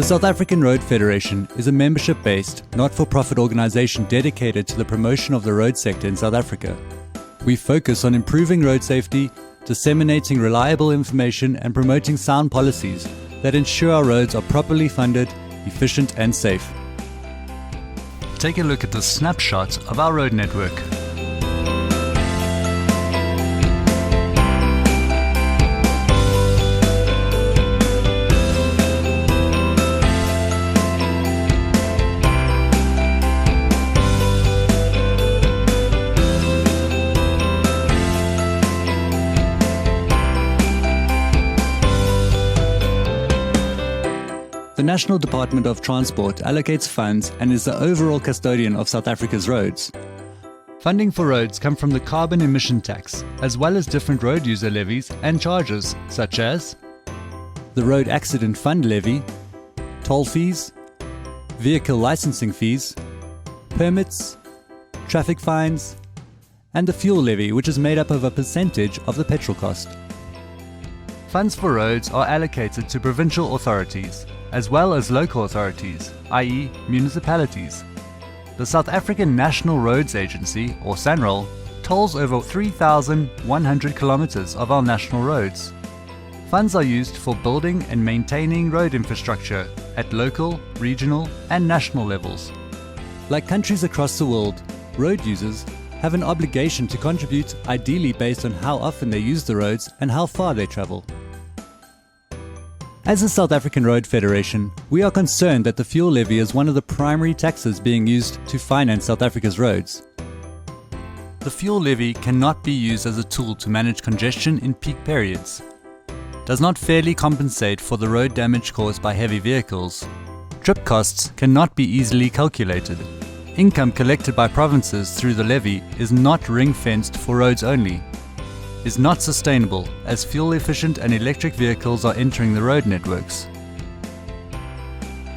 South African Road Federation is a membership-based, not-for-profit organisation dedicated to the promotion of the road sector in South Africa. We focus on improving road safety, disseminating reliable information and promoting sound policies that ensure our roads are properly funded, efficient and safe. Take a look at the snapshot of our road network. The National Department of Transport allocates funds and is the overall custodian of South Africa's roads. Funding for roads come from the carbon emission tax, as well as different road user levies and charges, such as the Road Accident Fund Levy, toll fees, vehicle licensing fees, permits, traffic fines, and the fuel levy, which is made up of a percentage of the petrol cost. Funds for roads are allocated to provincial authorities, as well as local authorities, i.e. municipalities. The South African National Roads Agency, or SANRAL, tolls over 3,100 kilometers of our national roads. Funds are used for building and maintaining road infrastructure at local, regional and national levels. Like countries across the world, road users have an obligation to contribute, ideally based on how often they use the roads and how far they travel. As the South African Road Federation, we are concerned that the fuel levy is one of the primary taxes being used to finance South Africa's roads. The fuel levy cannot be used as a tool to manage congestion in peak periods, does not fairly compensate for the road damage caused by heavy vehicles. Trip costs cannot be easily calculated. Income collected by provinces through the levy is not ring-fenced for roads only, is not sustainable as fuel-efficient and electric vehicles are entering the road networks.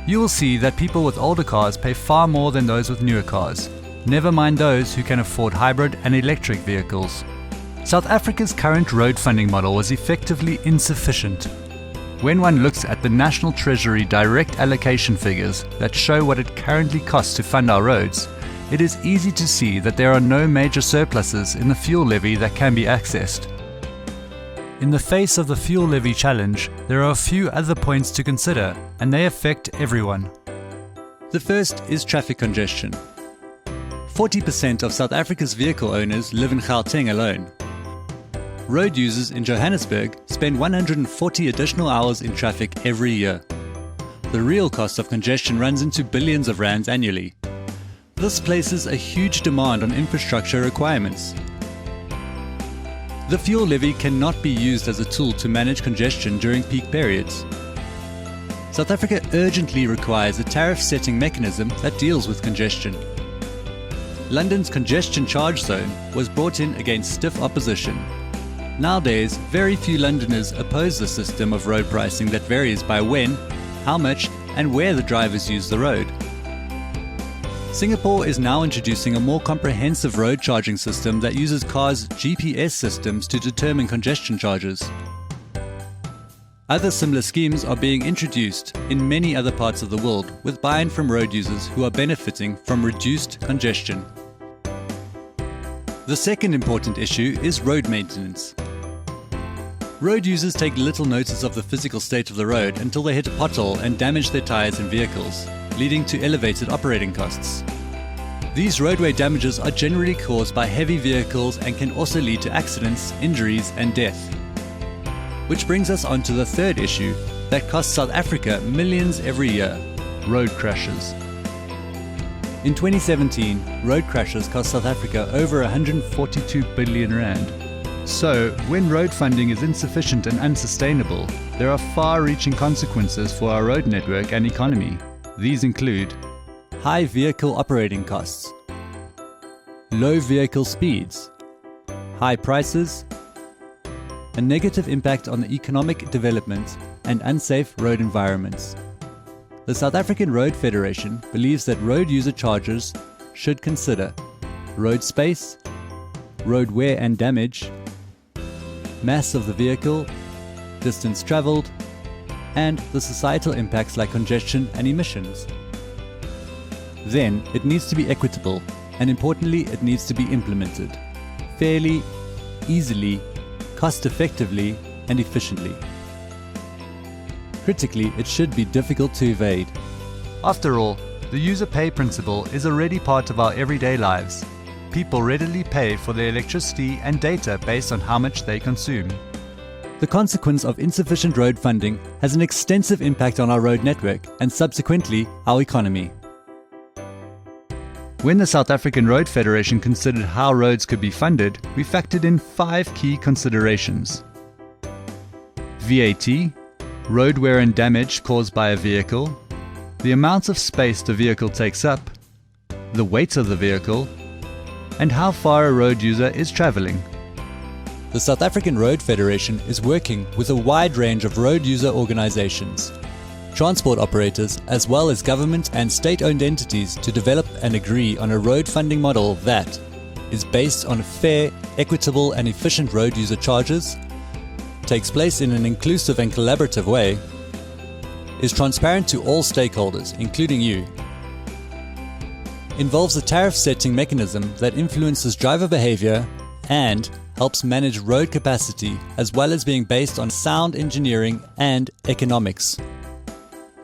You will see that people with older cars pay far more than those with newer cars, never mind those who can afford hybrid and electric vehicles. South Africa's current road funding model was effectively insufficient. When one looks at the National Treasury direct allocation figures that show what it currently costs to fund our roads, it is easy to see that there are no major surpluses in the fuel levy that can be accessed. In the face of the fuel levy challenge, there are a few other points to consider, and they affect everyone. The first is traffic congestion. 40% of South Africa's vehicle owners live in Gauteng alone. Road users in Johannesburg spend 140 additional hours in traffic every year. The real cost of congestion runs into billions of rands annually. This places a huge demand on infrastructure requirements. The fuel levy cannot be used as a tool to manage congestion during peak periods. South Africa urgently requires a tariff-setting mechanism that deals with congestion. London's congestion charge zone was brought in against stiff opposition. Nowadays, very few Londoners oppose the system of road pricing that varies by when, how much, and where the drivers use the road. Singapore is now introducing a more comprehensive road charging system that uses cars' GPS systems to determine congestion charges. Other similar schemes are being introduced in many other parts of the world, with buy-in from road users who are benefiting from reduced congestion. The second important issue is road maintenance. Road users take little notice of the physical state of the road until they hit a pothole and damage their tires and vehicles, leading to elevated operating costs. These roadway damages are generally caused by heavy vehicles and can also lead to accidents, injuries and death. Which brings us on to the third issue that costs South Africa millions every year: road crashes. In 2017, road crashes cost South Africa over 142 billion rand. So, when road funding is insufficient and unsustainable, there are far-reaching consequences for our road network and economy. These include high vehicle operating costs, low vehicle speeds, high prices, a negative impact on the economic development and unsafe road environments. The South African Road Federation believes that road user charges should consider road space, road wear and damage, mass of the vehicle, distance traveled, and the societal impacts like congestion and emissions. Then, it needs to be equitable, and importantly, it needs to be implemented fairly, easily, cost-effectively, and efficiently. Critically, it should be difficult to evade. After all, the user pay principle is already part of our everyday lives. People readily pay for their electricity and data based on how much they consume. The consequence of insufficient road funding has an extensive impact on our road network and subsequently our economy. When the South African Road Federation considered how roads could be funded, we factored in 5 key considerations: VAT, road wear and damage caused by a vehicle, the amount of space the vehicle takes up, the weight of the vehicle, and how far a road user is traveling. The South African Road Federation is working with a wide range of road user organizations, transport operators, as well as government and state-owned entities to develop and agree on a road funding model that is based on fair, equitable and efficient road user charges, takes place in an inclusive and collaborative way, is transparent to all stakeholders, including you, involves a tariff setting mechanism that influences driver behavior and helps manage road capacity, as well as being based on sound engineering and economics.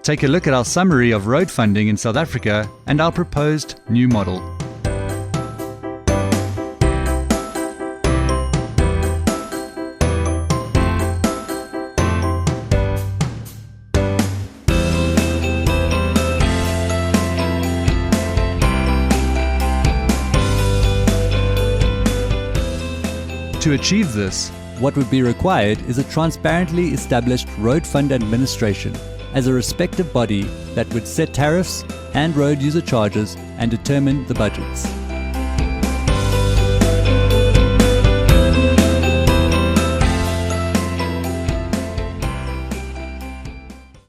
Take a look at our summary of road funding in South Africa and our proposed new model. To achieve this, what would be required is a transparently established road fund administration as a respective body that would set tariffs and road user charges and determine the budgets.